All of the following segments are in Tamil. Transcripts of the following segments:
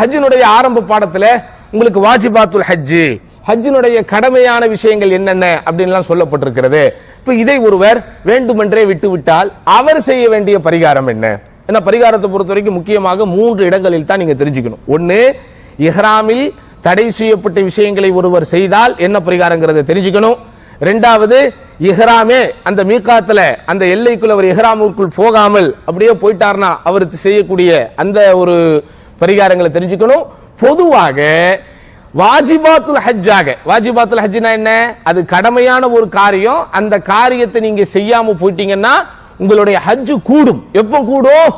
ஹஜ்ஜினுடைய ஆரம்ப பாடத்துல உங்களுக்கு வாஜிபாத்துல் ஹஜ்ஜி, ஹஜ்ஜினுடைய கடமையான விஷயங்கள் என்னென்ன அப்படின்லாம் சொல்லப்பட்டிருக்கிறது. இப்ப இதை ஒருவர் வேண்டுமென்றே விட்டு விட்டால் அவர் செய்ய வேண்டிய பரிகாரம் என்ன? ஏன்னா பரிகாரத்தை பொறுத்த வரைக்கும் முக்கியமாக 3 இடங்களில் தான் நீங்க தெரிஞ்சுக்கணும். ஒன்னு, இஹ்ராமில் தடை செய்யப்பட்ட விஷயங்களை ஒருவர் செய்தால் என்ன பரிகாரங்கிறத தெரிஞ்சுக்கணும். ரெண்டாவது, இஹ்ராமே அந்த மீகாத்துல அந்த எல்லைக்குள்ள அவர் இஹ்ராமுக்குள் போகாமல் அப்படியே போயிட்டார்னா அவருக்கு செய்யக்கூடிய அந்த ஒரு பரிகாரங்களை தெரிஞ்சுக்கணும். பொதுவாக வாஜிபாத்துல் ஹஜ்ஜாக, வாஜிபாத்துல் ஹஜ்ஜினா என்ன? அது கடமையான ஒரு காரியம். அந்த காரியத்தை நீங்க செய்யாம போயிட்டீங்கன்னா உங்களுடைய ஹஜ்ஜு கூடும். எப்ப கூடும்?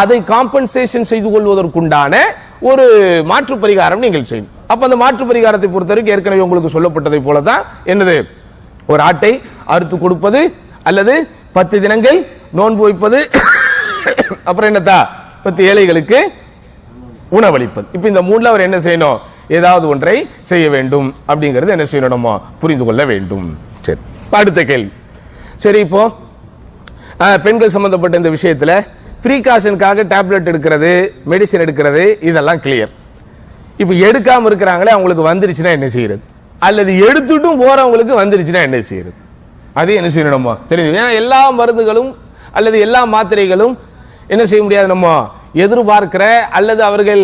அதை காம்பன்சேஷன் செய்து கொள்வதற்குண்டான ஒரு மாற்று பரிகாரம் நீங்கள் செய்யணும். அப்ப அந்த மாற்று பரிகாரத்தை பொறுத்தவரைக்கும் ஏற்கனவே உங்களுக்கு சொல்லப்பட்டதை போலதான் என்னது, ஒரு ஆட்டை அறுத்து கொடுப்பது, அல்லது 10 தினங்கள் நோன்பு வைப்பது, அப்புறம் என்னத்தா 10 ஏழைகளுக்கு உணவளிப்பது. இப்ப இந்த 3ல அவர் என்ன செய்யணும்? ஏதாவது ஒன்றை செய்ய வேண்டும் அப்படிங்கிறது என்ன செய்யணும், புரிந்து கொள்ள வேண்டும். சரி, அடுத்த கேள்வி. சரி, இப்போ பெண்கள் சம்பந்தப்பட்ட இந்த விஷயத்துல ப்ரீகாஷனுக்காக டேப்லெட் எடுக்கிறது, மெடிசின் எடுக்கிறது, இதெல்லாம் கிளியர். இப்ப எடுக்காம இருக்கிறாங்களே, அவங்களுக்கு வந்துருச்சுன்னா என்ன செய்யறது? அல்லது எடுத்துட்டும் போறவங்களுக்கு வந்துருச்சுன்னா என்ன செய்யறது? அது என்ன செய்யணுமா தெரியும். ஏன்னா எல்லா மருந்துகளும் அல்லது எல்லா மாத்திரைகளும் என்ன செய்ய முடியாது, நம்ம எதிர்பார்க்கிற அல்லது அவர்கள்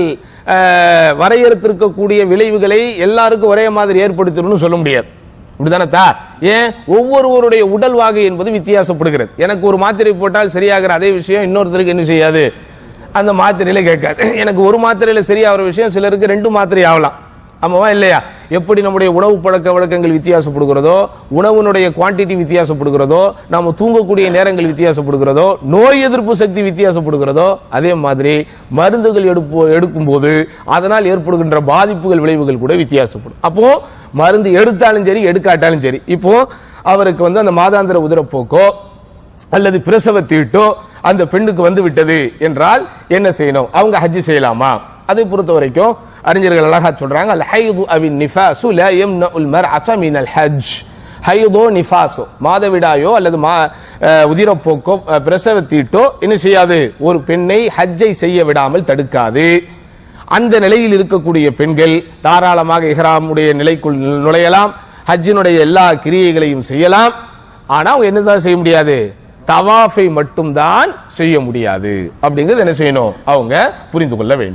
வரையறுத்திருக்கக்கூடிய விளைவுகளை எல்லாருக்கும் ஒரே மாதிரி ஏற்படுத்தணும்னு சொல்ல முடியாது. இப்படிதானே? ஏன் ஒவ்வொருவருடைய உடல் வாகு என்பது வித்தியாசப்படுகிறது. எனக்கு ஒரு மாத்திரை போட்டால் சரியாகிற அதே விஷயம் இன்னொருத்தருக்கு என்ன செய்யாது, அந்த மாத்திரையில கேட்காது. எனக்கு ஒரு மாத்திரையில சரியாகிற விஷயம் சிலருக்கு 2 மாத்திரை ஆகலாம். ஆமாவா இல்லையா? எப்படி நம்முடைய உணவு பழக்க வழக்கங்கள் வித்தியாசப்படுகிறதோ, உணவுனுடைய குவான்டிட்டி வித்தியாசப்படுகிறதோ, நாம தூங்கக்கூடிய நேரங்கள் வித்தியாசப்படுகிறதோ, நோய் எதிர்ப்பு சக்தி வித்தியாசப்படுகிறதோ, அதே மாதிரி மருந்துகள் எடுக்கும் போது அதனால் ஏற்படுகின்ற பாதிப்புகள் விளைவுகள் கூட வித்தியாசப்படும். அப்போ மருந்து எடுத்தாலும் சரி எடுக்காட்டாலும் சரி, இப்போ அவருக்கு அந்த மாதாந்திர உதிரப்போக்கோ அல்லது பிரசவ தீட்டோ அந்த பெண்ணுக்கு வந்து விட்டது என்றால் என்ன செய்யணும்? அவங்க ஹஜ்ஜி செய்யலாமா? அதை பொறுத்த வரைக்கும் அறிஞர்கள் அழகா சொல்றாங்க, அல் ஹைது அவின் நிஃபாசு லா யம்னஉல் மர்அத மினல் ஹஜ். ஹைதோ நிஃபாசோ, மாதவிடாயோ அல்லது உதிரப்போக்கோ பிரசவ தீட்டோ என்ன செய்யாது, ஒரு பெண்ணை ஹஜ்ஜை செய்ய விடாமல் தடுக்காது. அந்த நிலையில் இருக்கக்கூடிய பெண்கள் தாராளமாக இஹ்ராமுடைய நிலைக்குள் நுழையலாம், ஹஜ்ஜினுடைய எல்லா கிரியைகளையும் செய்யலாம். ஆனா அவங்க என்னதான் செய்ய முடியாது? தவாஃபை மட்டும்தான் செய்ய முடியாது. அப்படிங்கிறது என்ன செய்யணும், அவங்க புரிந்து கொள்ள வேண்டும்.